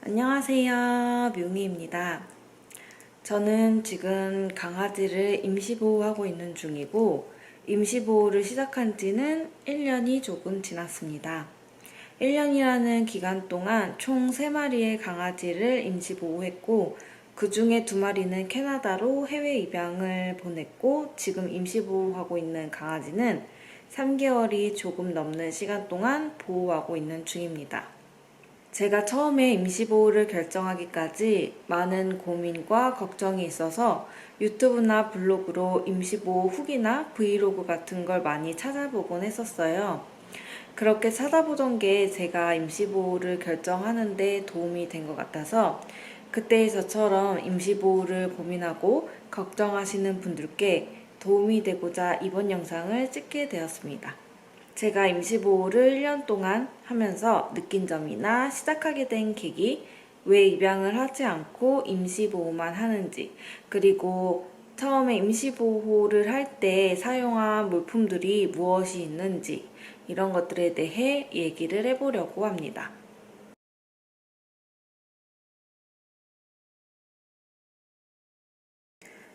안녕하세요, 묘미입니다. 저는 지금 강아지를 임시보호하고 있는 중이고 임시보호를 시작한 지는 1년이 조금 지났습니다. 1년이라는 기간 동안 총 3마리의 강아지를 임시보호했고 그 중에 2마리는 캐나다로 해외 입양을 보냈고 지금 임시보호하고 있는 강아지는 3개월이 조금 넘는 시간 동안 보호하고 있는 중입니다. 제가 처음에 임시보호를 결정하기까지 많은 고민과 걱정이 있어서 유튜브나 블로그로 임시보호 후기나 브이로그 같은 걸 많이 찾아보곤 했었어요. 그렇게 찾아보던 게 제가 임시보호를 결정하는데 도움이 된 것 같아서 그때의 저처럼 임시보호를 고민하고 걱정하시는 분들께 도움이 되고자 이번 영상을 찍게 되었습니다. 제가 임시보호를 1년 동안 하면서 느낀 점이나 시작하게 된 계기, 왜 입양을 하지 않고 임시보호만 하는지, 그리고 처음에 임시보호를 할 때 사용한 물품들이 무엇이 있는지, 이런 것들에 대해 얘기를 해보려고 합니다.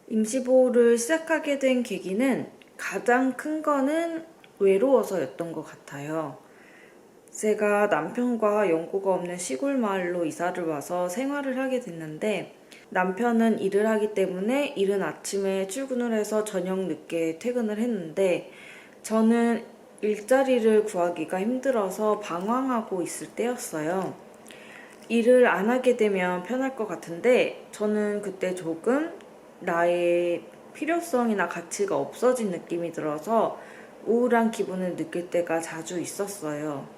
임시보호를 시작하게 된 계기는 가장 큰 거는 외로워서였던 것 같아요. 제가 남편과 연고가 없는 시골 마을로 이사를 와서 생활을 하게 됐는데 남편은 일을 하기 때문에 이른 아침에 출근을 해서 저녁 늦게 퇴근을 했는데 저는 일자리를 구하기가 힘들어서 방황하고 있을 때였어요. 일을 안 하게 되면 편할 것 같은데 저는 그때 조금 나의 필요성이나 가치가 없어진 느낌이 들어서 우울한 기분을 느낄 때가 자주 있었어요.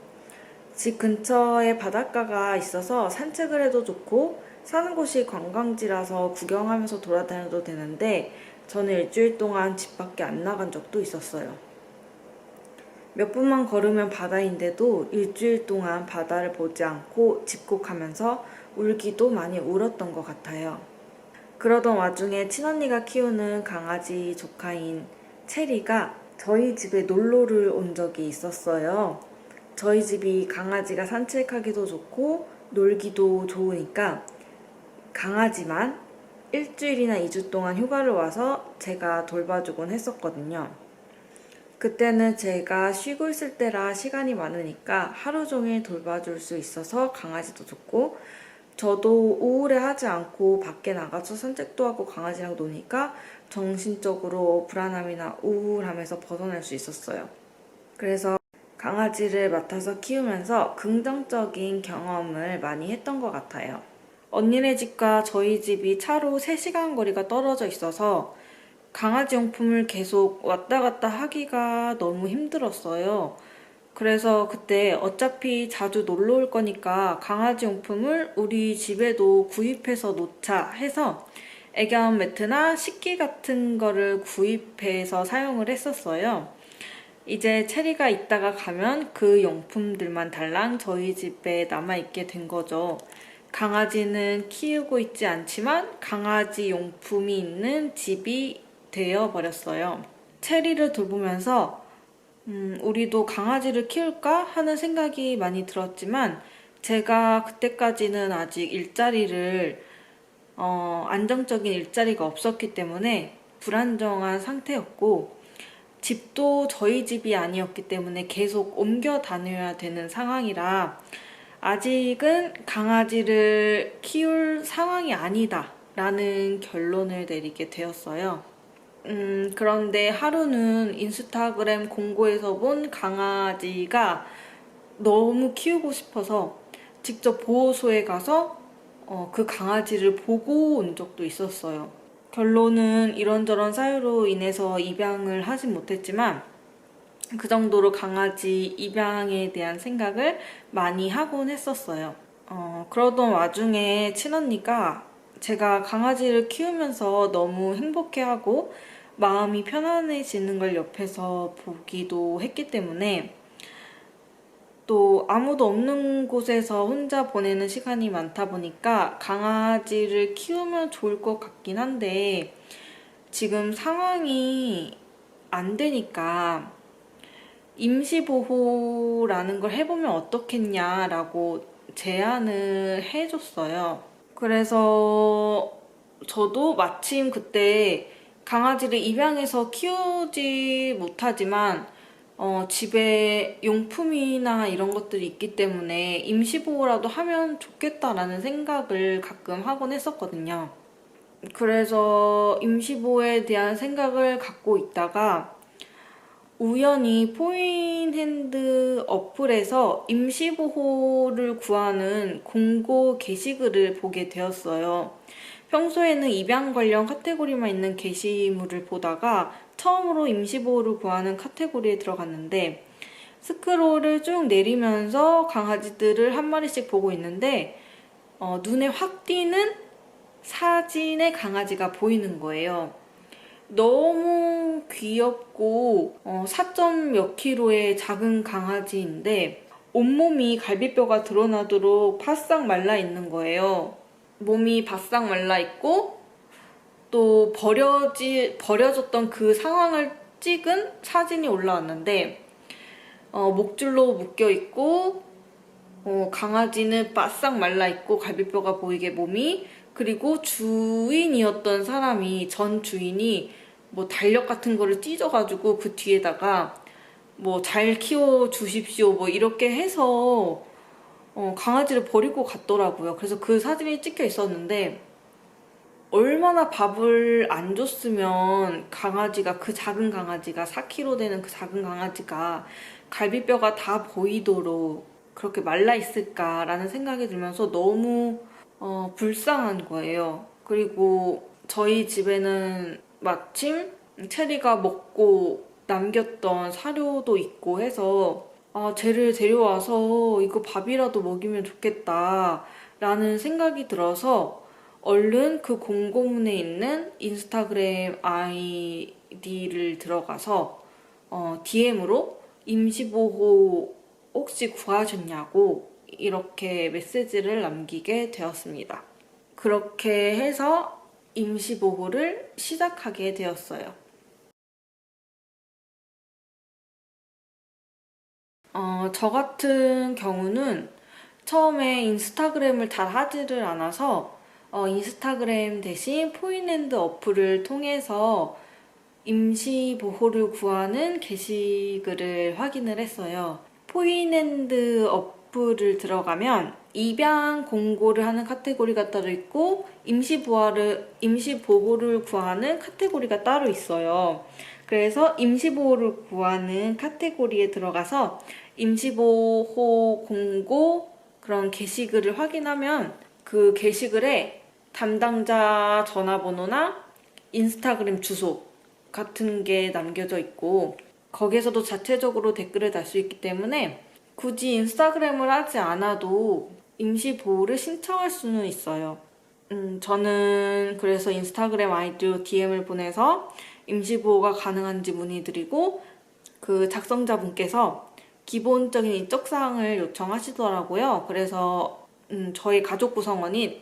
집 근처에 바닷가가 있어서 산책을 해도 좋고 사는 곳이 관광지라서 구경하면서 돌아다녀도 되는데 저는 일주일 동안 집 밖에 안 나간 적도 있었어요. 몇 분만 걸으면 바다인데도 일주일 동안 바다를 보지 않고 집콕하면서 울기도 많이 울었던 것 같아요. 그러던 와중에 친언니가 키우는 강아지 조카인 체리가 저희 집에 놀러를 온 적이 있었어요. 저희 집이 강아지가 산책하기도 좋고 놀기도 좋으니까 강아지만 일주일이나 2주 동안 휴가를 와서 제가 돌봐주곤 했었거든요. 그때는 제가 쉬고 있을 때라 시간이 많으니까 하루 종일 돌봐줄 수 있어서 강아지도 좋고 저도 우울해하지 않고 밖에 나가서 산책도 하고 강아지랑 노니까 정신적으로 불안함이나 우울함에서 벗어날 수 있었어요. 그래서 강아지를 맡아서 키우면서 긍정적인 경험을 많이 했던 것 같아요. 언니네 집과 저희 집이 차로 3시간 거리가 떨어져 있어서 강아지 용품을 계속 왔다 갔다 하기가 너무 힘들었어요. 그래서 그때 어차피 자주 놀러 올 거니까 강아지 용품을 우리 집에도 구입해서 놓자 해서 애견 매트나 식기 같은 거를 구입해서 사용을 했었어요. 이제 체리가 있다가 가면 그 용품들만 달랑 저희 집에 남아있게 된 거죠. 강아지는 키우고 있지 않지만 강아지 용품이 있는 집이 되어버렸어요. 체리를 돌보면서 우리도 강아지를 키울까 하는 생각이 많이 들었지만 제가 그때까지는 아직 안정적인 일자리가 없었기 때문에 불안정한 상태였고 집도 저희 집이 아니었기 때문에 계속 옮겨 다녀야 되는 상황이라 아직은 강아지를 키울 상황이 아니다 라는 결론을 내리게 되었어요. 그런데 하루는 인스타그램 공고에서 본 강아지가 너무 키우고 싶어서 직접 보호소에 가서 그 강아지를 보고 온 적도 있었어요. 결론은 이런저런 사유로 인해서 입양을 하진 못했지만 그 정도로 강아지 입양에 대한 생각을 많이 하곤 했었어요. 그러던 와중에 친언니가 제가 강아지를 키우면서 너무 행복해하고 마음이 편안해지는 걸 옆에서 보기도 했기 때문에 또 아무도 없는 곳에서 혼자 보내는 시간이 많다 보니까 강아지를 키우면 좋을 것 같긴 한데 지금 상황이 안 되니까 임시보호라는 걸 해보면 어떻겠냐라고 제안을 해줬어요. 그래서 저도 마침 그때 강아지를 입양해서 키우지 못하지만 집에 용품이나 이런 것들이 있기 때문에 임시보호라도 하면 좋겠다라는 생각을 가끔 하곤 했었거든요. 그래서 임시보호에 대한 생각을 갖고 있다가 우연히 포인핸드 어플에서 임시보호를 구하는 공고 게시글을 보게 되었어요. 평소에는 입양 관련 카테고리만 있는 게시물을 보다가 처음으로 임시보호를 구하는 카테고리에 들어갔는데 스크롤을 쭉 내리면서 강아지들을 한 마리씩 보고 있는데 눈에 확 띄는 사진의 강아지가 보이는 거예요. 너무 귀엽고 4점 몇 킬로의 작은 강아지인데 온몸이 갈비뼈가 드러나도록 바싹 말라 있는 거예요. 몸이 바싹 말라 있고 또 버려졌던 그 상황을 찍은 사진이 올라왔는데 목줄로 묶여 있고 강아지는 바싹 말라 있고 갈비뼈가 보이게 몸이, 그리고 주인이었던 사람이, 전 주인이 뭐 달력 같은 거를 찢어가지고 그 뒤에다가 뭐 잘 키워 주십시오 뭐 이렇게 해서 강아지를 버리고 갔더라고요. 그래서 그 사진이 찍혀 있었는데 얼마나 밥을 안 줬으면 강아지가, 그 작은 강아지가 4kg 되는 그 작은 강아지가 갈비뼈가 다 보이도록 그렇게 말라 있을까라는 생각이 들면서 너무 불쌍한 거예요. 그리고 저희 집에는 마침 체리가 먹고 남겼던 사료도 있고 해서 쟤를 데려와서 이거 밥이라도 먹이면 좋겠다 라는 생각이 들어서 얼른 그 공고문에 있는 인스타그램 아이디를 들어가서 DM으로 임시보호 혹시 구하셨냐고 이렇게 메시지를 남기게 되었습니다. 그렇게 해서 임시보호를 시작하게 되었어요. 저 같은 경우는 처음에 인스타그램을 잘 하지를 않아서 인스타그램 대신 포인핸드 어플을 통해서 임시보호를 구하는 게시글을 확인을 했어요. 포인핸드 어플을 들어가면 입양 공고를 하는 카테고리가 따로 있고 임시보호를 구하는 카테고리가 따로 있어요. 그래서 임시보호를 구하는 카테고리에 들어가서 임시보호 공고 그런 게시글을 확인하면 그 게시글에 담당자 전화번호나 인스타그램 주소 같은 게 남겨져 있고 거기에서도 자체적으로 댓글을 달 수 있기 때문에 굳이 인스타그램을 하지 않아도 임시보호를 신청할 수는 있어요. 저는 그래서 인스타그램 아이디로 DM을 보내서 임시보호가 가능한지 문의드리고 그 작성자분께서 기본적인 인적사항을 요청하시더라고요. 그래서 저희 가족 구성원인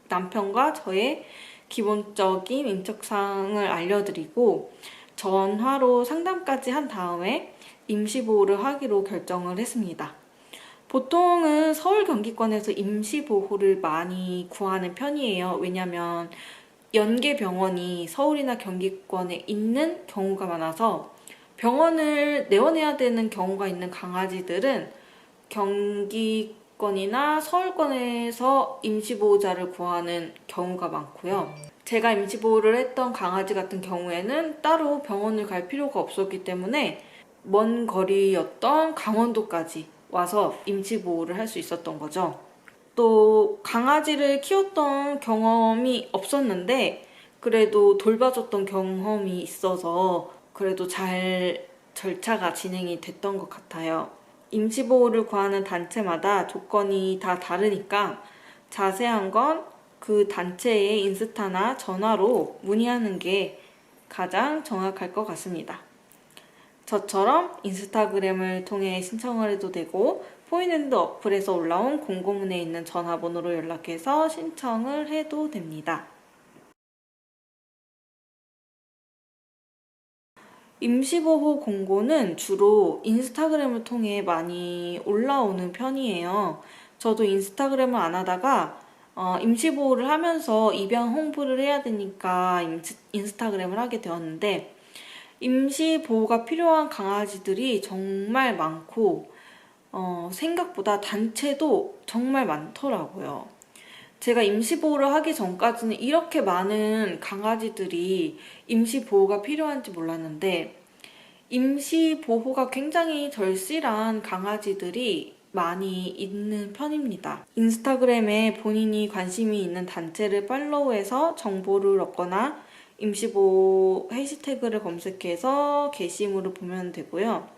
남편과 저의 기본적인 인적사항을 알려드리고 전화로 상담까지 한 다음에 임시보호를 하기로 결정을 했습니다. 보통은 서울 경기권에서 임시보호를 많이 구하는 편이에요. 왜냐면 연계병원이 서울이나 경기권에 있는 경우가 많아서 병원을 내원해야 되는 경우가 있는 강아지들은 경기권이나 서울권에서 임시보호자를 구하는 경우가 많고요. 제가 임시보호를 했던 강아지 같은 경우에는 따로 병원을 갈 필요가 없었기 때문에 먼 거리였던 강원도까지 와서 임시보호를 할 수 있었던 거죠. 또 강아지를 키웠던 경험이 없었는데 그래도 돌봐줬던 경험이 있어서 그래도 잘 절차가 진행이 됐던 것 같아요. 임시보호를 구하는 단체마다 조건이 다 다르니까 자세한 건 그 단체의 인스타나 전화로 문의하는 게 가장 정확할 것 같습니다. 저처럼 인스타그램을 통해 신청을 해도 되고 포인핸드 어플에서 올라온 공고문에 있는 전화번호로 연락해서 신청을 해도 됩니다. 임시보호 공고는 주로 인스타그램을 통해 많이 올라오는 편이에요. 저도 인스타그램을 안 하다가 임시보호를 하면서 입양 홍보를 해야 되니까 인스타그램을 하게 되었는데, 임시보호가 필요한 강아지들이 정말 많고 생각보다 단체도 정말 많더라고요. 제가 임시보호를 하기 전까지는 이렇게 많은 강아지들이 임시보호가 필요한지 몰랐는데, 임시보호가 굉장히 절실한 강아지들이 많이 있는 편입니다. 인스타그램에 본인이 관심이 있는 단체를 팔로우해서 정보를 얻거나 임시보호 해시태그를 검색해서 게시물을 보면 되고요.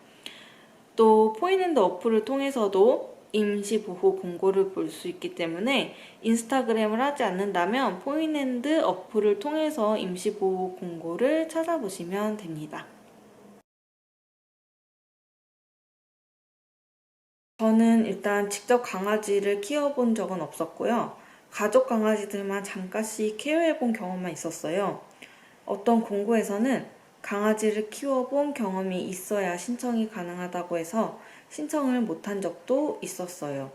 또 포인핸드 어플을 통해서도 임시보호 공고를 볼 수 있기 때문에 인스타그램을 하지 않는다면 포인핸드 어플을 통해서 임시보호 공고를 찾아보시면 됩니다. 저는 일단 직접 강아지를 키워본 적은 없었고요. 가족 강아지들만 잠깐씩 케어해본 경험만 있었어요. 어떤 공고에서는 강아지를 키워본 경험이 있어야 신청이 가능하다고 해서 신청을 못한 적도 있었어요.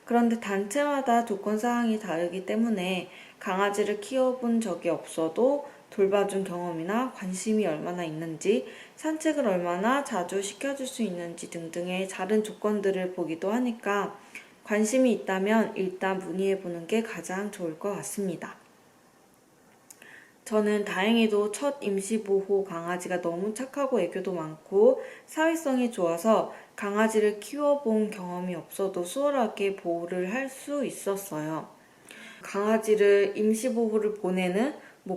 그런데 단체마다 조건 사항이 다르기 때문에 강아지를 키워본 적이 없어도 돌봐준 경험이나 관심이 얼마나 있는지, 산책을 얼마나 자주 시켜줄 수 있는지 등등의 다른 조건들을 보기도 하니까 관심이 있다면 일단 문의해보는 게 가장 좋을 것 같습니다. 저는 다행히도 첫 임시보호 강아지가 너무 착하고 애교도 많고 사회성이 좋아서 강아지를 키워본 경험이 없어도 수월하게 보호를 할 수 있었어요. 강아지를 임시보호를 보내는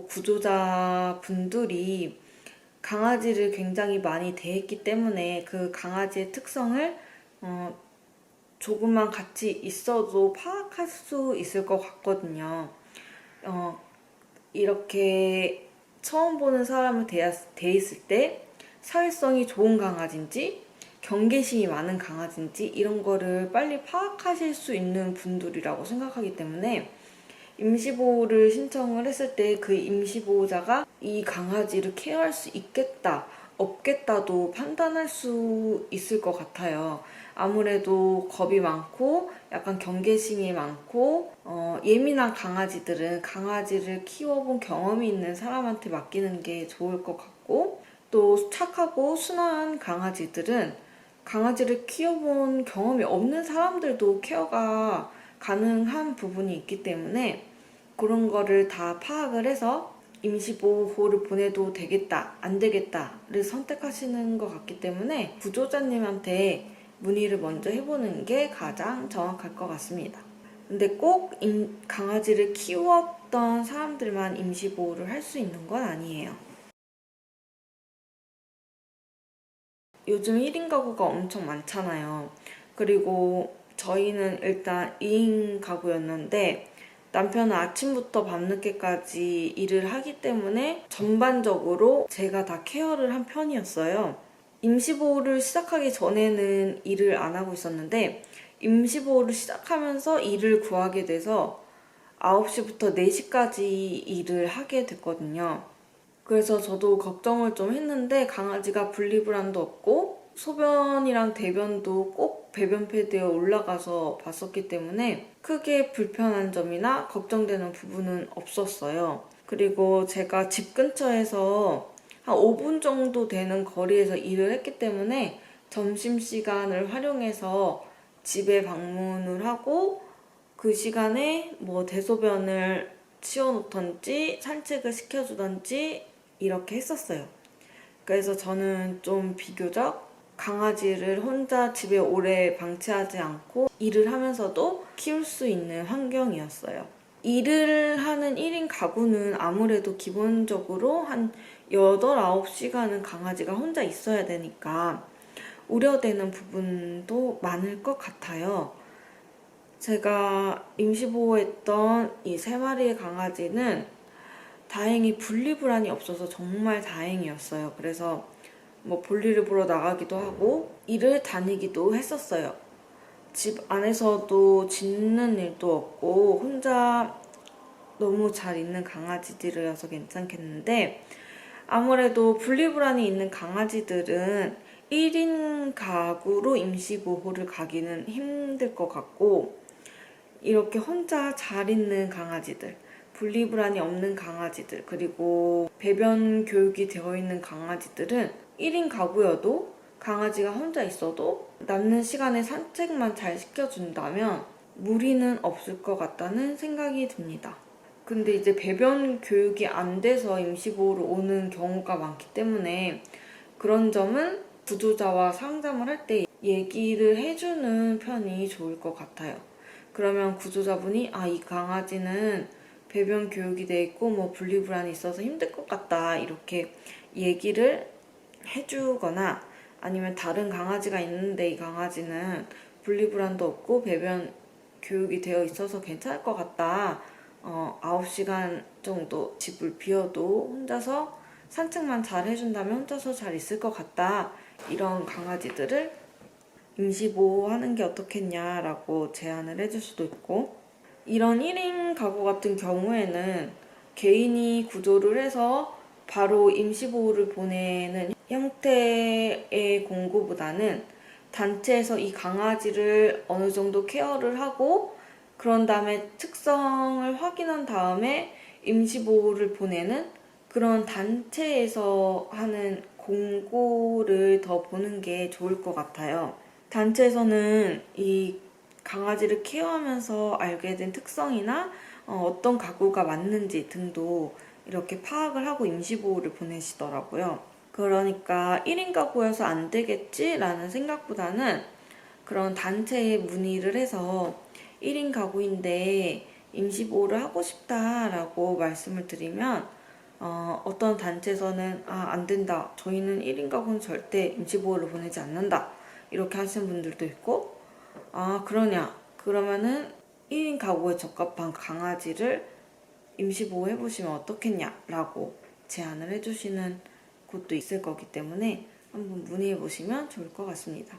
구조자 분들이 강아지를 굉장히 많이 대했기 때문에 그 강아지의 특성을 조금만 같이 있어도 파악할 수 있을 것 같거든요. 이렇게 처음 보는 사람을 대했을 때 사회성이 좋은 강아지인지 경계심이 많은 강아지인지 이런 거를 빨리 파악하실 수 있는 분들이라고 생각하기 때문에 임시보호를 신청을 했을 때 그 임시보호자가 이 강아지를 케어할 수 있겠다, 없겠다도 판단할 수 있을 것 같아요. 아무래도 겁이 많고 약간 경계심이 많고 예민한 강아지들은 강아지를 키워본 경험이 있는 사람한테 맡기는 게 좋을 것 같고, 또 착하고 순한 강아지들은 강아지를 키워본 경험이 없는 사람들도 케어가 가능한 부분이 있기 때문에 그런 거를 다 파악을 해서 임시보호를 보내도 되겠다, 안 되겠다를 선택하시는 것 같기 때문에 구조자님한테 문의를 먼저 해보는 게 가장 정확할 것 같습니다. 근데 꼭 강아지를 키웠던 사람들만 임시보호를 할 수 있는 건 아니에요. 요즘 1인 가구가 엄청 많잖아요. 그리고 저희는 일단 2인 가구였는데 남편은 아침부터 밤늦게까지 일을 하기 때문에 전반적으로 제가 다 케어를 한 편이었어요. 임시보호를 시작하기 전에는 일을 안 하고 있었는데 임시보호를 시작하면서 일을 구하게 돼서 9시부터 4시까지 일을 하게 됐거든요. 그래서 저도 걱정을 좀 했는데 강아지가 분리불안도 없고 소변이랑 대변도 꼭 배변 패드에 올라가서 봤었기 때문에 크게 불편한 점이나 걱정되는 부분은 없었어요. 그리고 제가 집 근처에서 한 5분 정도 되는 거리에서 일을 했기 때문에 점심시간을 활용해서 집에 방문을 하고 그 시간에 대소변을 치워놓던지 산책을 시켜주던지 이렇게 했었어요. 그래서 저는 좀 비교적 강아지를 혼자 집에 오래 방치하지 않고 일을 하면서도 키울 수 있는 환경이었어요. 일을 하는 1인 가구는 아무래도 기본적으로 한 8, 9시간은 강아지가 혼자 있어야 되니까 우려되는 부분도 많을 것 같아요. 제가 임시보호했던 이 3마리의 강아지는 다행히 분리불안이 없어서 정말 다행이었어요. 그래서 볼일을 보러 나가기도 하고 일을 다니기도 했었어요. 집 안에서도 짖는 일도 없고 혼자 너무 잘 있는 강아지들이어서 괜찮겠는데 아무래도 분리불안이 있는 강아지들은 1인 가구로 임시보호를 가기는 힘들 것 같고, 이렇게 혼자 잘 있는 강아지들, 분리불안이 없는 강아지들, 그리고 배변 교육이 되어 있는 강아지들은 1인 가구여도 강아지가 혼자 있어도 남는 시간에 산책만 잘 시켜준다면 무리는 없을 것 같다는 생각이 듭니다. 근데 이제 배변 교육이 안 돼서 임시보호로 오는 경우가 많기 때문에 그런 점은 구조자와 상담을 할 때 얘기를 해주는 편이 좋을 것 같아요. 그러면 구조자분이 이 강아지는 배변 교육이 돼 있고 뭐 분리불안이 있어서 힘들 것 같다 이렇게 얘기를 해주거나, 아니면 다른 강아지가 있는데 이 강아지는 분리불안도 없고 배변 교육이 되어 있어서 괜찮을 것 같다. 9시간 정도 집을 비워도 혼자서 산책만 잘 해준다면 혼자서 잘 있을 것 같다. 이런 강아지들을 임시보호하는 게 어떻겠냐라고 제안을 해줄 수도 있고, 이런 1인 가구 같은 경우에는 개인이 구조를 해서 바로 임시보호를 보내는 형태의 공고보다는 단체에서 이 강아지를 어느 정도 케어를 하고 그런 다음에 특성을 확인한 다음에 임시보호를 보내는 그런 단체에서 하는 공고를 더 보는 게 좋을 것 같아요. 단체에서는 이 강아지를 케어하면서 알게 된 특성이나 어떤 가구가 맞는지 등도 이렇게 파악을 하고 임시보호를 보내시더라고요. 그러니까 1인 가구여서 안 되겠지라는 생각보다는 그런 단체에 문의를 해서 1인 가구인데 임시보호를 하고 싶다라고 말씀을 드리면 어떤 단체에서는 안 된다. 저희는 1인 가구는 절대 임시보호를 보내지 않는다. 이렇게 하시는 분들도 있고, 그러냐? 그러면은 1인 가구에 적합한 강아지를 임시보호 해보시면 어떻겠냐라고 제안을 해주시는 곳도 있을 거기 때문에 한번 문의해보시면 좋을 것 같습니다.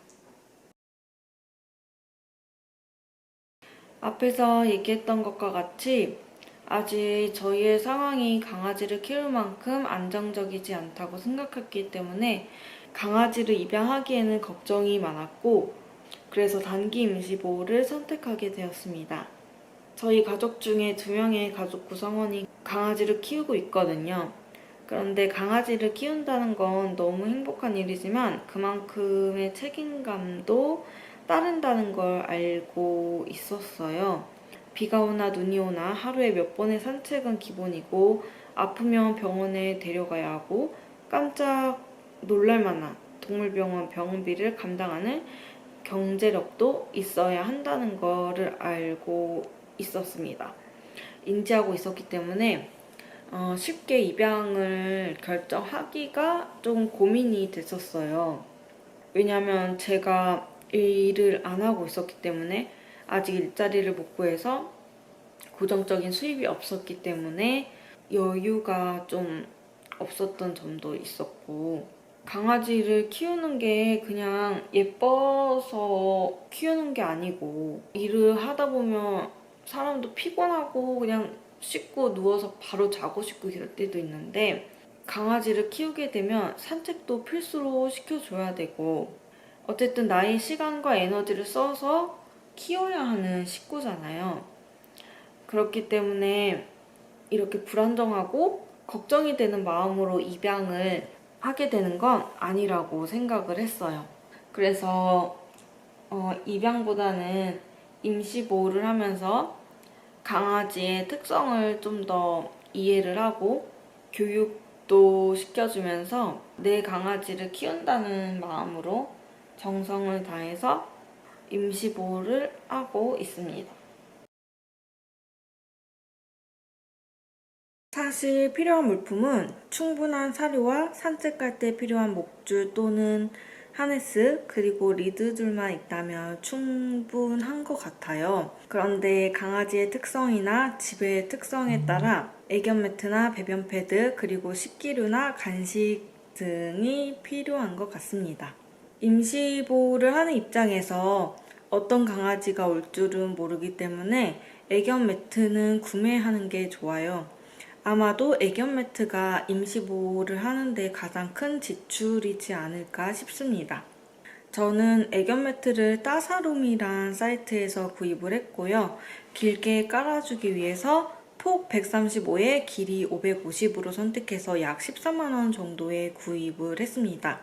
앞에서 얘기했던 것과 같이 아직 저희의 상황이 강아지를 키울 만큼 안정적이지 않다고 생각했기 때문에 강아지를 입양하기에는 걱정이 많았고, 그래서 단기 임시보호를 선택하게 되었습니다. 저희 가족 중에 2명의 가족 구성원이 강아지를 키우고 있거든요. 그런데 강아지를 키운다는 건 너무 행복한 일이지만 그만큼의 책임감도 따른다는 걸 알고 있었어요. 비가 오나 눈이 오나 하루에 몇 번의 산책은 기본이고, 아프면 병원에 데려가야 하고, 깜짝 놀랄만한 동물병원 병원비를 감당하는 경제력도 있어야 한다는 거를 알고 있었습니다. 인지하고 있었기 때문에 쉽게 입양을 결정하기가 좀 고민이 됐었어요. 왜냐면 제가 일을 안 하고 있었기 때문에, 아직 일자리를 못 구해서 고정적인 수입이 없었기 때문에 여유가 좀 없었던 점도 있었고, 강아지를 키우는 게 그냥 예뻐서 키우는 게 아니고, 일을 하다 보면 사람도 피곤하고 그냥 씻고 누워서 바로 자고 싶고 이럴 때도 있는데, 강아지를 키우게 되면 산책도 필수로 시켜줘야 되고, 어쨌든 나의 시간과 에너지를 써서 키워야 하는 식구잖아요. 그렇기 때문에 이렇게 불안정하고 걱정이 되는 마음으로 입양을 하게 되는 건 아니라고 생각을 했어요. 그래서 입양보다는 임시보호를 하면서 강아지의 특성을 좀 더 이해를 하고 교육도 시켜주면서 내 강아지를 키운다는 마음으로 정성을 다해서 임시보호를 하고 있습니다. 사실 필요한 물품은 충분한 사료와 산책할 때 필요한 목줄 또는 하네스, 그리고 리드줄만 있다면 충분한 것 같아요. 그런데 강아지의 특성이나 집의 특성에 따라 애견 매트나 배변 패드, 그리고 식기류나 간식 등이 필요한 것 같습니다. 임시보호를 하는 입장에서 어떤 강아지가 올 줄은 모르기 때문에 애견 매트는 구매하는 게 좋아요. 아마도 애견 매트가 임시보호를 하는데 가장 큰 지출이지 않을까 싶습니다. 저는 애견 매트를 따사룸이란 사이트에서 구입을 했고요. 길게 깔아주기 위해서 폭 135에 길이 550으로 선택해서 약 13만 원 정도에 구입을 했습니다.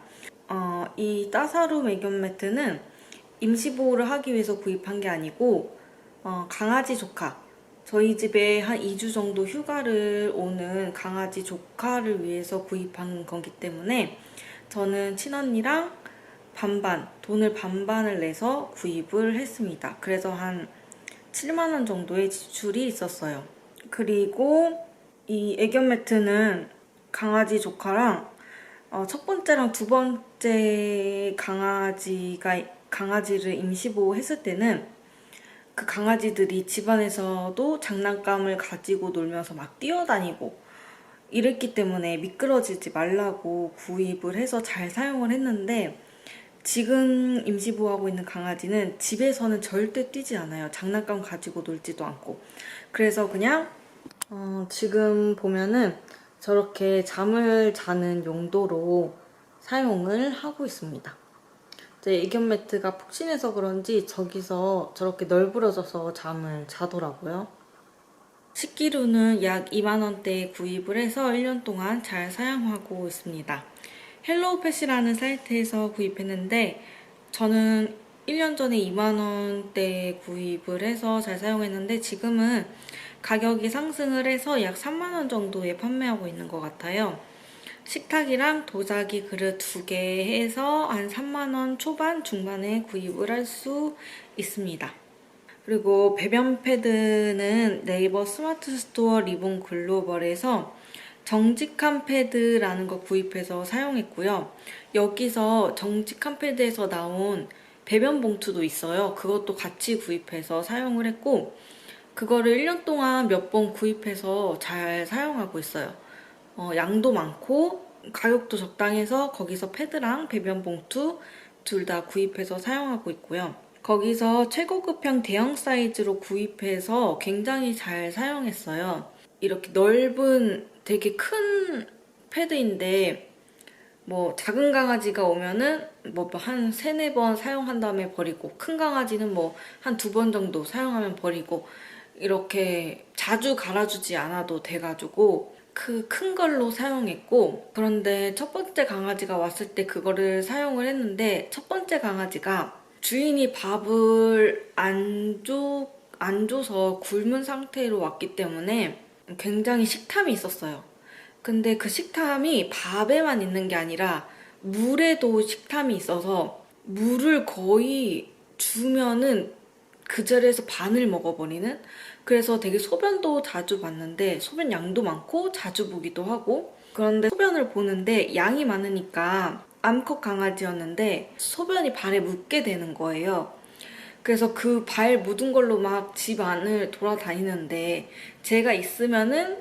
이 따사룸 애견 매트는 임시보호를 하기 위해서 구입한 게 아니고 강아지 조카, 저희 집에 한 2주 정도 휴가를 오는 강아지 조카를 위해서 구입한 거기 때문에 저는 친언니랑 돈을 반반을 내서 구입을 했습니다. 그래서 한 7만 원 정도의 지출이 있었어요. 그리고 이 애견 매트는 강아지 조카랑 첫 번째랑 두 번째 강아지를 임시보호했을 때는 그 강아지들이 집안에서도 장난감을 가지고 놀면서 막 뛰어다니고 이랬기 때문에 미끄러지지 말라고 구입을 해서 잘 사용을 했는데, 지금 임시보호하고 있는 강아지는 집에서는 절대 뛰지 않아요. 장난감 가지고 놀지도 않고. 그래서 그냥 지금 보면은 저렇게 잠을 자는 용도로 사용을 하고 있습니다. 제 애견 매트가 푹신해서 그런지 저기서 저렇게 널브러져서 잠을 자더라고요. 식기류는 약 2만 원대에 구입을 해서 1년 동안 잘 사용하고 있습니다. 헬로우펫이라는 사이트에서 구입했는데 저는 1년 전에 2만 원대에 구입을 해서 잘 사용했는데 지금은 가격이 상승을 해서 약 3만 원 정도에 판매하고 있는 것 같아요. 식탁이랑 도자기 그릇 2개 해서 한 3만 원 초반 중반에 구입을 할 수 있습니다. 그리고 배변 패드는 네이버 스마트 스토어 리본 글로벌에서 정직한 패드라는 거 구입해서 사용했고요. 여기서 정직한 패드에서 나온 배변 봉투도 있어요. 그것도 같이 구입해서 사용을 했고, 그거를 1년 동안 몇 번 구입해서 잘 사용하고 있어요. 양도 많고 가격도 적당해서 거기서 패드랑 배변 봉투 둘 다 구입해서 사용하고 있고요. 거기서 최고급형 대형 사이즈로 구입해서 굉장히 잘 사용했어요. 이렇게 넓은 되게 큰 패드인데 뭐 작은 강아지가 오면은 뭐 한 3-4번 사용한 다음에 버리고, 큰 강아지는 뭐 한 2번 정도 사용하면 버리고, 이렇게 자주 갈아주지 않아도 돼가지고 그 큰 걸로 사용했고, 그런데 첫 번째 강아지가 왔을 때 그거를 사용을 했는데 첫 번째 강아지가 주인이 밥을 안 줘서 굶은 상태로 왔기 때문에 굉장히 식탐이 있었어요. 근데 그 식탐이 밥에만 있는 게 아니라 물에도 식탐이 있어서 물을 거의 주면은 그 자리에서 반을 먹어버리는, 그래서 되게 소변도 자주 봤는데 소변 양도 많고 자주 보기도 하고, 그런데 소변을 보는데 양이 많으니까 암컷 강아지였는데 소변이 발에 묻게 되는 거예요. 그래서 그 발 묻은 걸로 막 집 안을 돌아다니는데 제가 있으면은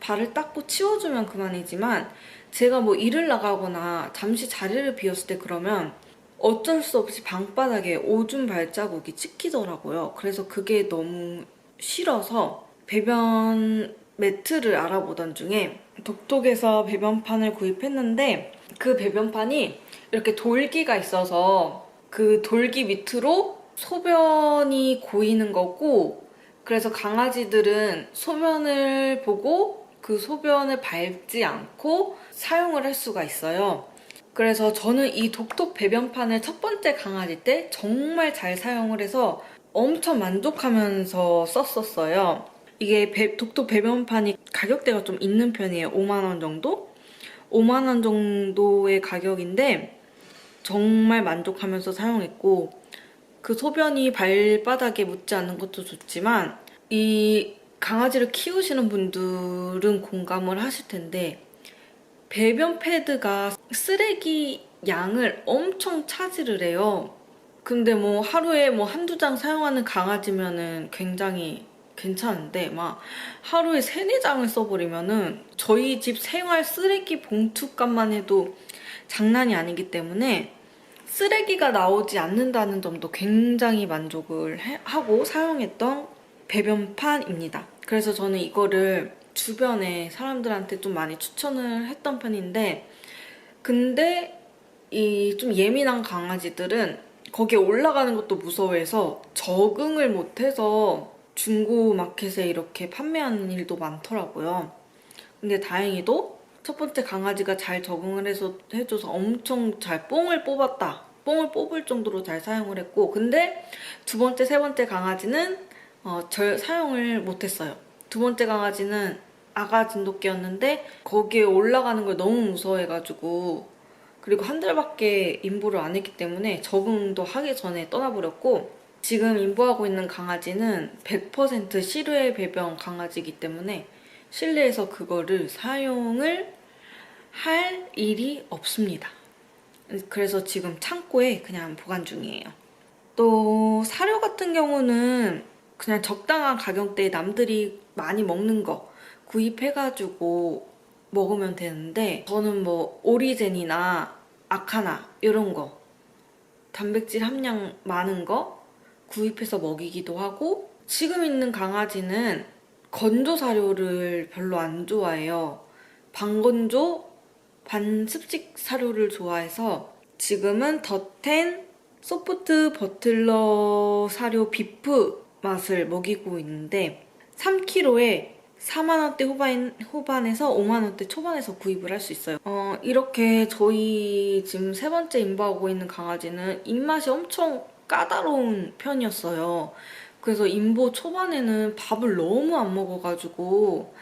발을 닦고 치워주면 그만이지만, 제가 뭐 일을 나가거나 잠시 자리를 비웠을 때 그러면 어쩔 수 없이 방바닥에 오줌 발자국이 찍히더라고요. 그래서 그게 너무 싫어서 배변 매트를 알아보던 중에 톡톡에서 배변판을 구입했는데, 그 배변판이 이렇게 돌기가 있어서 그 돌기 밑으로 소변이 고이는 거고, 그래서 강아지들은 소변을 보고 그 소변을 밟지 않고 사용을 할 수가 있어요. 그래서 저는 이 독톡 배변판을 첫 번째 강아지 때 정말 잘 사용을 해서 엄청 만족하면서 썼었어요. 이게 독톡 배변판이 가격대가 좀 있는 편이에요. 5만 원 정도? 5만 원 정도의 가격인데 정말 만족하면서 사용했고, 그 소변이 발바닥에 묻지 않는 것도 좋지만 이 강아지를 키우시는 분들은 공감을 하실 텐데, 배변 패드가 쓰레기 양을 엄청 차지를 해요. 근데 뭐 하루에 뭐 한두 장 사용하는 강아지면은 굉장히 괜찮은데 막 하루에 3-4장을 써버리면은 저희 집 생활 쓰레기 봉투값만 해도 장난이 아니기 때문에 쓰레기가 나오지 않는다는 점도 굉장히 만족을 하고 사용했던 배변판입니다. 그래서 저는 이거를 주변에 사람들한테 좀 많이 추천을 했던 편인데, 근데 이 좀 예민한 강아지들은 거기에 올라가는 것도 무서워해서 적응을 못해서 중고 마켓에 이렇게 판매하는 일도 많더라고요. 근데 다행히도 첫 번째 강아지가 잘 적응을 해줘서 엄청 잘 뽕을 뽑았다. 뽕을 뽑을 정도로 잘 사용을 했고, 근데 두 번째, 세 번째 강아지는 절 사용을 못했어요. 두 번째 강아지는 아가 진돗개였는데 거기에 올라가는 걸 너무 무서워해가지고, 그리고 한 달밖에 인보를 안 했기 때문에 적응도 하기 전에 떠나버렸고, 지금 인보하고 있는 강아지는 100% 실외 배변 강아지이기 때문에 실내에서 그거를 사용을 할 일이 없습니다. 그래서 지금 창고에 그냥 보관 중이에요. 또 사료 같은 경우는 그냥 적당한 가격대에 남들이 많이 먹는 거 구입해가지고 먹으면 되는데, 저는 뭐 오리젠이나 아카나 이런 거 단백질 함량 많은 거 구입해서 먹이기도 하고, 지금 있는 강아지는 건조 사료를 별로 안 좋아해요. 반건조, 반습식 사료를 좋아해서 지금은 더텐 소프트 버틀러 사료 비프 맛을 먹이고 있는데, 3kg에 4만원대 후반에서 5만원대 초반에서 구입을 할 수 있어요. 이렇게 저희 지금 세 번째 임보하고 있는 강아지는 입맛이 엄청 까다로운 편이었어요. 그래서 임보 초반에는 밥을 너무 안 먹어가지고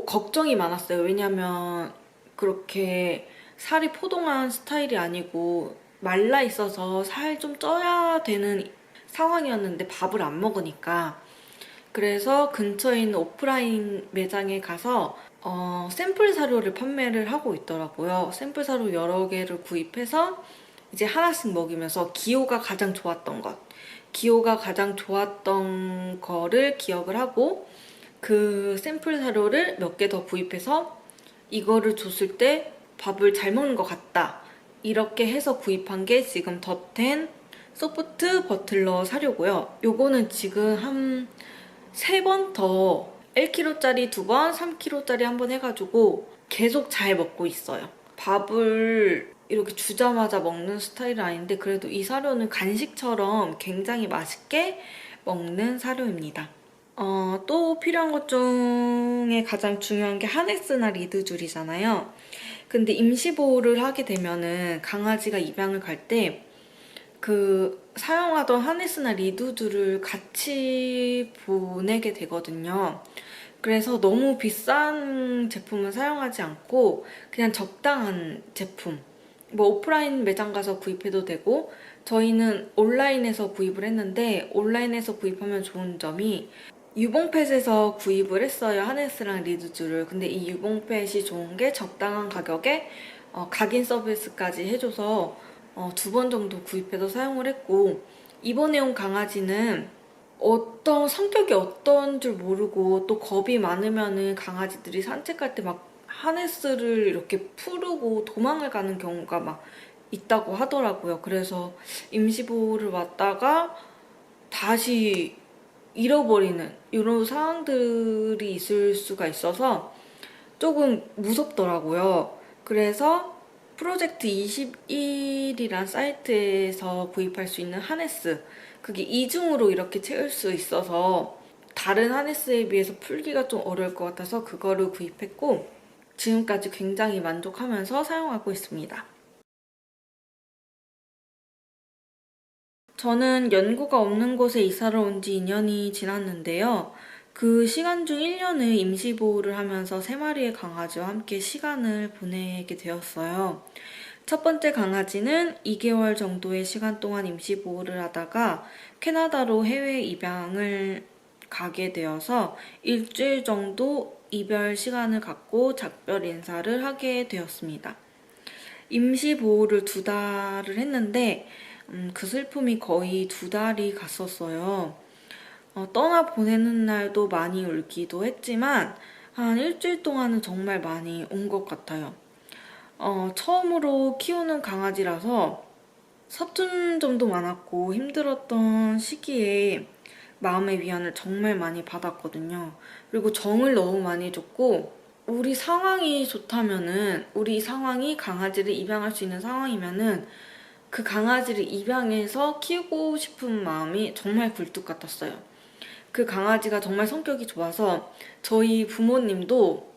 걱정이 많았어요. 왜냐면 그렇게 살이 포동한 스타일이 아니고 말라 있어서 살 좀 쪄야 되는 상황이었는데 밥을 안 먹으니까. 그래서 근처에 있는 오프라인 매장에 가서 샘플 사료를 판매를 하고 있더라고요. 샘플 사료 여러 개를 구입해서 이제 하나씩 먹이면서 기호가 가장 좋았던 거를 기억을 하고, 그 샘플 사료를 몇 개 더 구입해서 이거를 줬을 때 밥을 잘 먹는 것 같다, 이렇게 해서 구입한 게 지금 더텐 소프트 버틀러 사료고요. 요거는 지금 한 3번 더 1kg짜리 2번, 3kg짜리 1번 해가지고 계속 잘 먹고 있어요. 밥을 이렇게 주자마자 먹는 스타일은 아닌데 그래도 이 사료는 간식처럼 굉장히 맛있게 먹는 사료입니다. 또 필요한 것 중에 가장 중요한 게 하네스나 리드줄이잖아요. 근데 임시보호를 하게 되면은 강아지가 입양을 갈 때 그 사용하던 하네스나 리드줄을 같이 보내게 되거든요. 그래서 너무 비싼 제품은 사용하지 않고 그냥 적당한 제품, 뭐 오프라인 매장 가서 구입해도 되고, 저희는 온라인에서 구입을 했는데 온라인에서 구입하면 좋은 점이 유봉팻에서 구입을 했어요. 하네스랑 리드줄을. 근데 이 유봉팻이 좋은 게 적당한 가격에 각인 서비스까지 해줘서 2번 정도 구입해서 사용을 했고, 이번에 온 강아지는 어떤 성격이 어떤 줄 모르고 또 겁이 많으면은 강아지들이 산책할 때 막 하네스를 이렇게 풀고 도망을 가는 경우가 막 있다고 하더라고요. 그래서 임시보호를 왔다가 다시 잃어버리는 이런 상황들이 있을 수가 있어서 조금 무섭더라고요. 그래서 프로젝트 21이란 사이트에서 구입할 수 있는 하네스, 그게 이중으로 이렇게 채울 수 있어서 다른 하네스에 비해서 풀기가 좀 어려울 것 같아서 그거를 구입했고, 지금까지 굉장히 만족하면서 사용하고 있습니다. 저는 연고가 없는 곳에 이사를 온 지 2년이 지났는데요. 그 시간 중 1년을 임시보호를 하면서 3마리의 강아지와 함께 시간을 보내게 되었어요. 첫 번째 강아지는 2개월 정도의 시간 동안 임시보호를 하다가 캐나다로 해외 입양을 가게 되어서 일주일 정도 이별 시간을 갖고 작별 인사를 하게 되었습니다. 임시보호를 2달을 했는데 그 슬픔이 거의 2달이 갔었어요. 떠나보내는 날도 많이 울기도 했지만 한 일주일 동안은 정말 많이 온 것 같아요. 처음으로 키우는 강아지라서 서툰 점도 많았고 힘들었던 시기에 마음의 위안을 정말 많이 받았거든요. 그리고 정을 너무 많이 줬고, 우리 상황이 좋다면은, 우리 상황이 강아지를 입양할 수 있는 상황이면은 그 강아지를 입양해서 키우고 싶은 마음이 정말 굴뚝 같았어요. 그 강아지가 정말 성격이 좋아서 저희 부모님도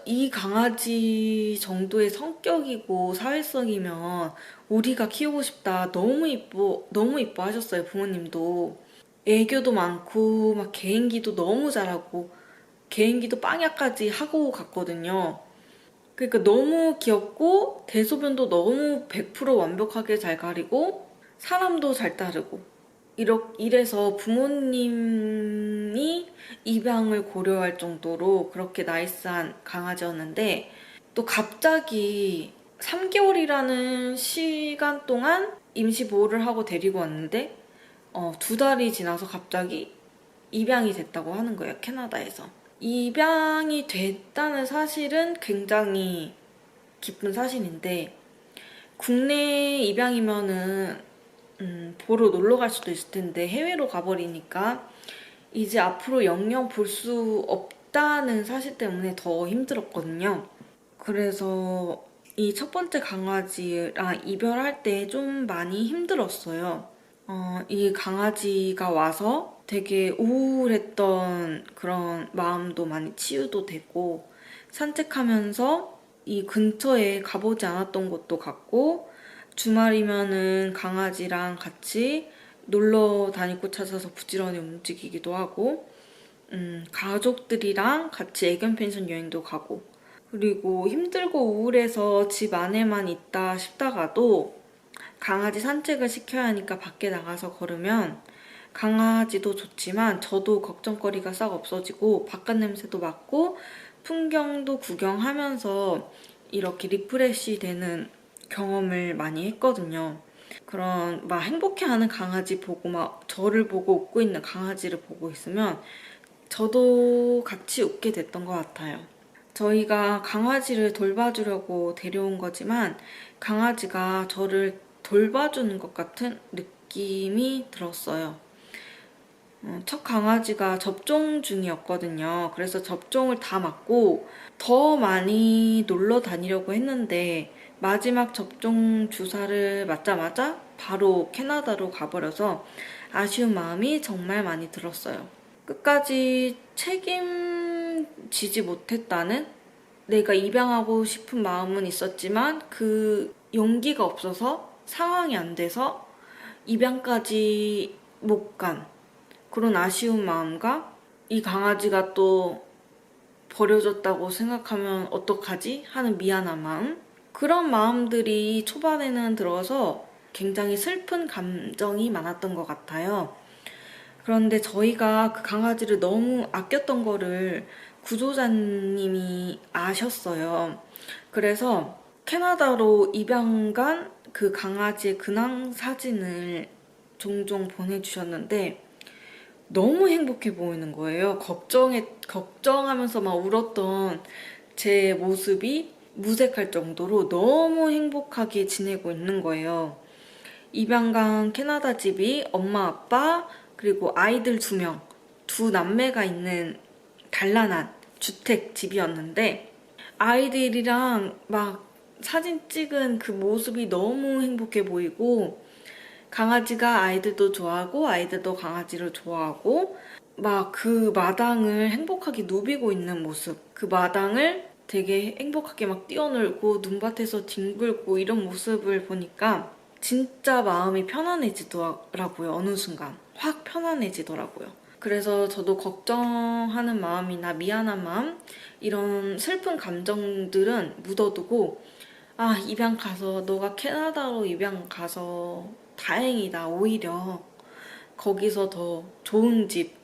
이 강아지 정도의 성격이고 사회성이면 우리가 키우고 싶다. 너무 이뻐 하셨어요, 부모님도. 애교도 많고, 막 개인기도 너무 잘하고, 개인기도 빵야까지 하고 갔거든요. 그러니까 너무 귀엽고, 대소변도 너무 100% 완벽하게 잘 가리고, 사람도 잘 따르고. 이래서 부모님이 입양을 고려할 정도로 그렇게 나이스한 강아지였는데, 또 갑자기 3개월이라는 시간 동안 임시보호를 하고 데리고 왔는데, 2달이 지나서 갑자기 입양이 됐다고 하는 거예요, 캐나다에서. 입양이 됐다는 사실은 굉장히 기쁜 사실인데, 국내 입양이면은 보러 놀러 갈 수도 있을 텐데 해외로 가버리니까 이제 앞으로 영영 볼 수 없다는 사실 때문에 더 힘들었거든요. 그래서 이 첫 번째 강아지랑 이별할 때 좀 많이 힘들었어요. 이 강아지가 와서 되게 우울했던 그런 마음도 많이 치유도 되고, 산책하면서 이 근처에 가보지 않았던 곳도 갔고, 주말이면은 강아지랑 같이 놀러 다닐 곳 찾아서 부지런히 움직이기도 하고, 가족들이랑 같이 애견 펜션 여행도 가고, 그리고 힘들고 우울해서 집 안에만 있다 싶다가도 강아지 산책을 시켜야 하니까 밖에 나가서 걸으면 강아지도 좋지만 저도 걱정거리가 싹 없어지고 바깥 냄새도 맡고 풍경도 구경하면서 이렇게 리프레시 되는 경험을 많이 했거든요. 그런 막 행복해하는 강아지 보고 막 저를 보고 웃고 있는 강아지를 보고 있으면 저도 같이 웃게 됐던 것 같아요. 저희가 강아지를 돌봐주려고 데려온 거지만 강아지가 저를 돌봐주는 것 같은 느낌이 들었어요. 첫 강아지가 접종 중이었거든요. 그래서 접종을 다 맞고 더 많이 놀러 다니려고 했는데 마지막 접종 주사를 맞자마자 바로 캐나다로 가버려서 아쉬운 마음이 정말 많이 들었어요. 끝까지 책임지지 못했다는, 내가 입양하고 싶은 마음은 있었지만 그 용기가 없어서 상황이 안 돼서 입양까지 못 간 그런 아쉬운 마음과 이 강아지가 또 버려졌다고 생각하면 어떡하지? 하는 미안한 마음, 그런 마음들이 초반에는 들어서 굉장히 슬픈 감정이 많았던 것 같아요. 그런데 저희가 그 강아지를 너무 아꼈던 거를 구조자님이 아셨어요. 그래서 캐나다로 입양 간 그 강아지의 근황 사진을 종종 보내주셨는데 너무 행복해 보이는 거예요. 걱정하면서 막 울었던 제 모습이 무색할 정도로 너무 행복하게 지내고 있는 거예요. 입양 간 캐나다 집이 엄마, 아빠, 그리고 아이들 2명, 두 남매가 있는 단란한 주택 집이었는데 아이들이랑 막 사진 찍은 그 모습이 너무 행복해 보이고 강아지가 아이들도 좋아하고 아이들도 강아지를 좋아하고 막 그 마당을 행복하게 누비고 있는 모습, 그 마당을 되게 행복하게 막 뛰어놀고 눈밭에서 뒹굴고 이런 모습을 보니까 진짜 마음이 편안해지더라고요. 어느 순간 확 편안해지더라고요. 그래서 저도 걱정하는 마음이나 미안한 마음, 이런 슬픈 감정들은 묻어두고, 입양 가서, 너가 캐나다로 입양 가서 다행이다. 오히려 거기서 더 좋은 집,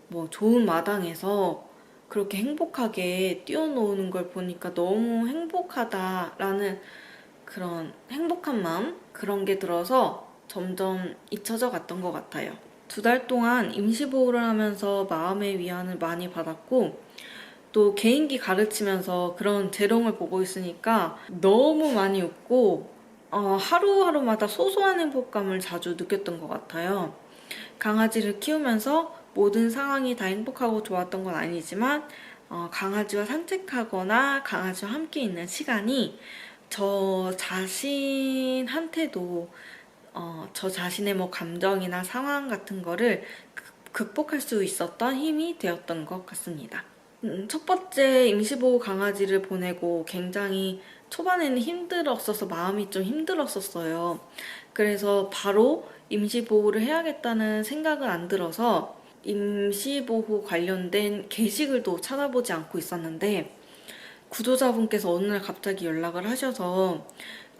뭐 좋은 마당에서 그렇게 행복하게 뛰어노는 걸 보니까 너무 행복하다라는 그런 행복한 마음? 그런 게 들어서 점점 잊혀져 갔던 것 같아요. 2달 동안 임시보호를 하면서 마음의 위안을 많이 받았고, 또 개인기 가르치면서 그런 재롱을 보고 있으니까 너무 많이 웃고, 하루하루마다 소소한 행복감을 자주 느꼈던 것 같아요. 강아지를 키우면서 모든 상황이 다 행복하고 좋았던 건 아니지만 강아지와 산책하거나 강아지와 함께 있는 시간이 저 자신한테도 저 자신의 뭐 감정이나 상황 같은 거를 극복할 수 있었던 힘이 되었던 것 같습니다. 첫 번째 임시보호 강아지를 보내고 굉장히 초반에는 힘들었어서 마음이 좀 힘들었었어요. 그래서 바로 임시보호를 해야겠다는 생각은 안 들어서 임시보호 관련된 게시글도 찾아보지 않고 있었는데 구조자분께서 어느 날 갑자기 연락을 하셔서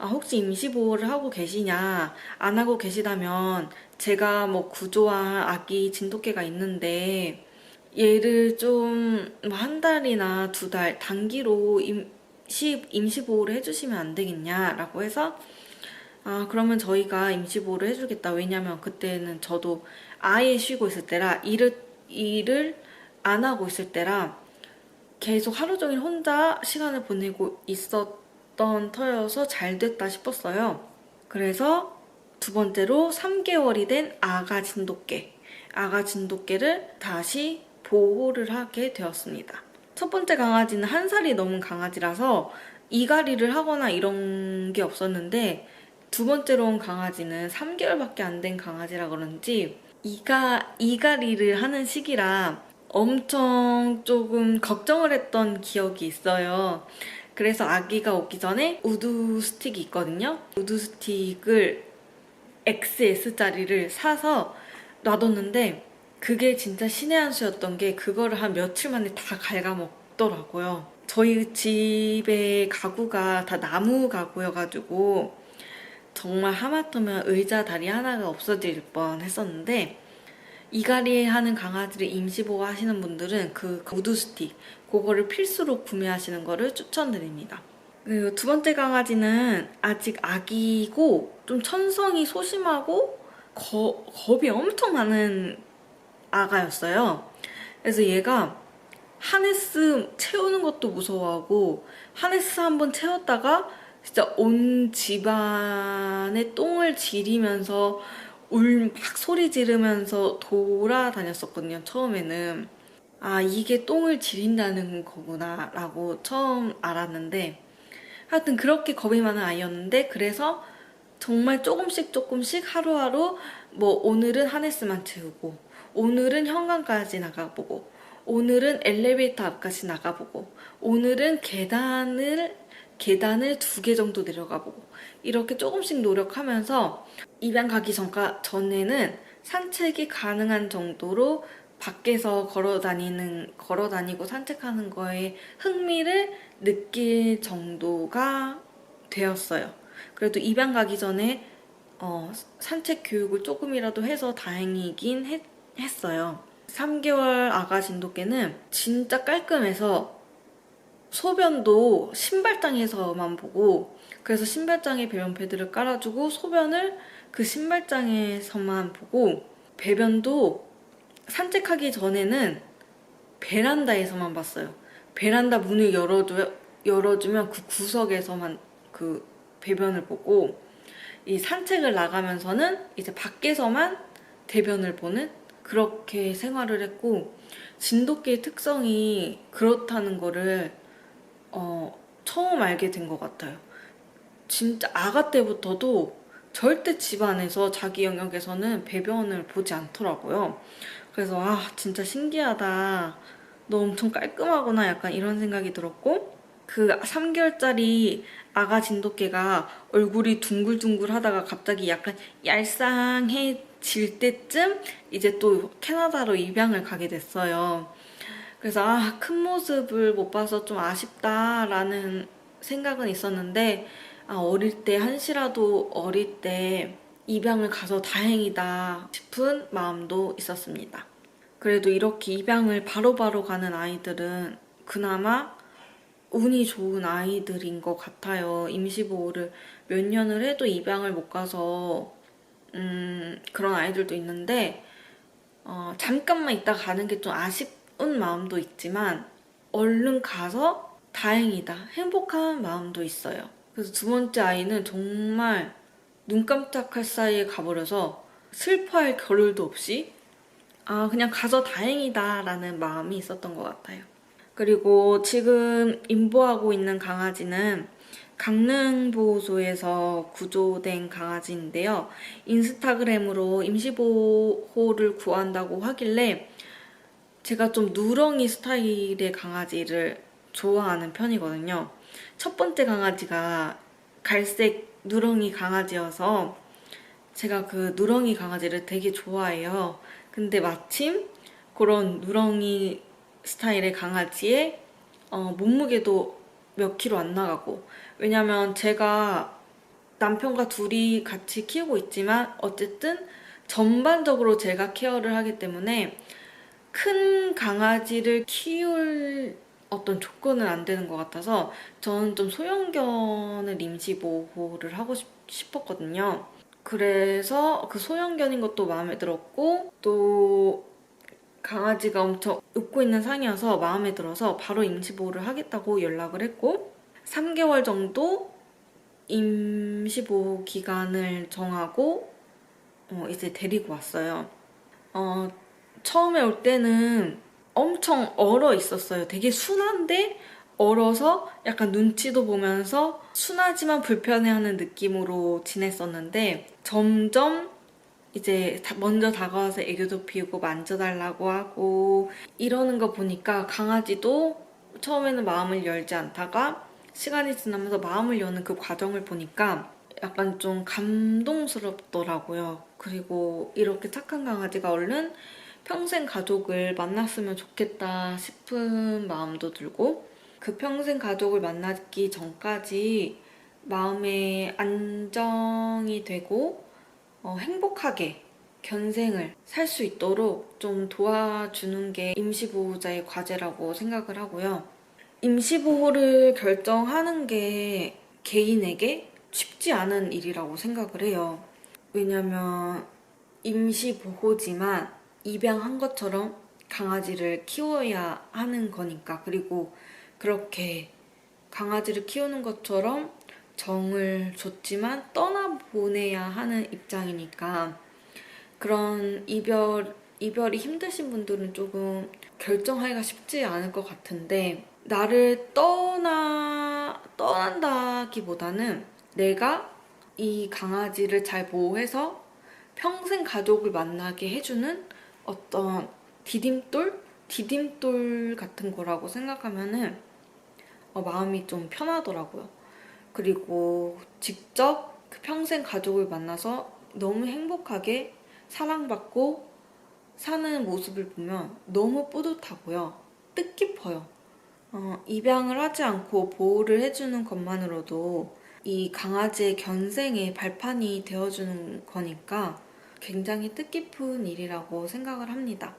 혹시 임시보호를 하고 계시냐, 안 하고 계시다면 제가 뭐 구조한 아기 진돗개가 있는데 얘를 좀 한 달이나 두 달 단기로 임시보호를 해주시면 안 되겠냐라고 해서 그러면 저희가 임시보호를 해주겠다. 왜냐면 그때는 저도 아예 쉬고 있을 때라 일을 안 하고 있을 때라 계속 하루 종일 혼자 시간을 보내고 있었던 터여서 잘 됐다 싶었어요. 그래서 두 번째로 3개월이 된 아가 진돗개를 다시 보호를 하게 되었습니다. 첫 번째 강아지는 1살이 넘은 강아지라서 이갈이를 하거나 이런 게 없었는데 두 번째로 온 강아지는 3개월밖에 안 된 강아지라 그런지 이갈이를 하는 시기라 엄청 조금 걱정을 했던 기억이 있어요. 그래서 아기가 오기 전에 우드 스틱이 있거든요. 우드 스틱을 XS짜리를 사서 놔뒀는데 그게 진짜 신의 한 수였던 게 그거를 한 며칠 만에 다 갉아먹더라고요. 저희 집의 가구가 다 나무 가구여가지고 정말 하마터면 의자 다리 하나가 없어질 뻔 했었는데 이갈이 하는 강아지를 임시보호 하시는 분들은 그 우드 스틱 그거를 필수로 구매하시는 거를 추천드립니다. 그리고 두 번째 강아지는 아직 아기고 좀 천성이 소심하고 겁이 엄청 많은 아가였어요. 그래서 얘가 하네스 채우는 것도 무서워하고 하네스 한번 채웠다가 진짜 온 집안에 똥을 지리면서 막 소리 지르면서 돌아다녔었거든요. 처음에는 이게 똥을 지린다는 거구나 라고 처음 알았는데 하여튼 그렇게 겁이 많은 아이였는데 그래서 정말 조금씩 하루하루 뭐 오늘은 하네스만 채우고 오늘은 현관까지 나가보고 오늘은 엘리베이터 앞까지 나가보고 오늘은 계단을 2개 정도 내려가보고 이렇게 조금씩 노력하면서 입양 가기 전에는 산책이 가능한 정도로 밖에서 걸어다니고 산책하는 거에 흥미를 느낄 정도가 되었어요. 그래도 입양 가기 전에 산책 교육을 조금이라도 해서 다행이긴 했어요. 3개월 아가 진돗개는 진짜 깔끔해서 소변도 신발장에서만 보고 그래서 신발장에 배변 패드를 깔아주고 소변을 그 신발장에서만 보고 배변도 산책하기 전에는 베란다에서만 봤어요. 베란다 문을 열어주면 그 구석에서만 그 배변을 보고 이 산책을 나가면서는 이제 밖에서만 대변을 보는 그렇게 생활을 했고 진돗개의 특성이 그렇다는 거를 처음 알게 된 것 같아요. 진짜 아가 때부터도 절대 집 안에서 자기 영역에서는 배변을 보지 않더라고요. 그래서 진짜 신기하다. 너 엄청 깔끔하구나 약간 이런 생각이 들었고 그 3개월짜리 아가 진돗개가 얼굴이 둥글둥글 하다가 갑자기 약간 얄쌍해질 때쯤 이제 또 캐나다로 입양을 가게 됐어요. 그래서 큰 모습을 못 봐서 좀 아쉽다라는 생각은 있었는데 어릴 때 한시라도 어릴 때 입양을 가서 다행이다 싶은 마음도 있었습니다. 그래도 이렇게 입양을 바로바로 가는 아이들은 그나마 운이 좋은 아이들인 것 같아요. 임시보호를 몇 년을 해도 입양을 못 가서 그런 아이들도 있는데 잠깐만 있다 가는 게 좀 아쉬운 마음도 있지만 얼른 가서 다행이다 행복한 마음도 있어요. 그래서 두 번째 아이는 정말 눈 깜짝할 사이에 가버려서 슬퍼할 겨를도 없이 그냥 가서 다행이다라는 마음이 있었던 것 같아요. 그리고 지금 임보하고 있는 강아지는 강릉보호소에서 구조된 강아지인데요. 인스타그램으로 임시보호를 구한다고 하길래 제가 좀 누렁이 스타일의 강아지를 좋아하는 편이거든요. 첫 번째 강아지가 갈색 누렁이 강아지여서 제가 그 누렁이 강아지를 되게 좋아해요. 근데 마침 그런 누렁이 스타일의 강아지에 몸무게도 몇 킬로 안 나가고, 왜냐면 제가 남편과 둘이 같이 키우고 있지만 어쨌든 전반적으로 제가 케어를 하기 때문에 큰 강아지를 키울 어떤 조건은 안 되는 것 같아서 저는 좀 소형견을 임시보호를 하고 싶었거든요. 그래서 그 소형견인 것도 마음에 들었고, 또 강아지가 엄청 웃고 있는 상이어서 마음에 들어서 바로 임시보호를 하겠다고 연락을 했고, 3개월 정도 임시보호 기간을 정하고 이제 데리고 왔어요. 처음에 올 때는 엄청 얼어 있었어요. 되게 순한데 얼어서 약간 눈치도 보면서 순하지만 불편해하는 느낌으로 지냈었는데, 점점 이제 먼저 다가와서 애교도 피우고 만져달라고 하고 이러는 거 보니까 강아지도 처음에는 마음을 열지 않다가 시간이 지나면서 마음을 여는 그 과정을 보니까 약간 좀 감동스럽더라고요. 그리고 이렇게 착한 강아지가 얼른 평생 가족을 만났으면 좋겠다 싶은 마음도 들고, 그 평생 가족을 만나기 전까지 마음의 안정이 되고 행복하게 견생을 살 수 있도록 좀 도와주는 게 임시보호자의 과제라고 생각을 하고요. 임시보호를 결정하는 게 개인에게 쉽지 않은 일이라고 생각을 해요. 왜냐면 임시보호지만 입양한 것처럼 강아지를 키워야 하는 거니까. 그리고 그렇게 강아지를 키우는 것처럼 정을 줬지만 떠나보내야 하는 입장이니까, 그런 이별이 힘드신 분들은 조금 결정하기가 쉽지 않을 것 같은데, 나를 떠난다기보다는 내가 이 강아지를 잘 보호해서 평생 가족을 만나게 해주는 어떤 디딤돌 같은 거라고 생각하면은 마음이 좀 편하더라고요. 그리고 직접 그 평생 가족을 만나서 너무 행복하게 사랑받고 사는 모습을 보면 너무 뿌듯하고요. 뜻깊어요. 입양을 하지 않고 보호를 해주는 것만으로도 이 강아지의 견생의 발판이 되어주는 거니까 굉장히 뜻깊은 일이라고 생각을 합니다.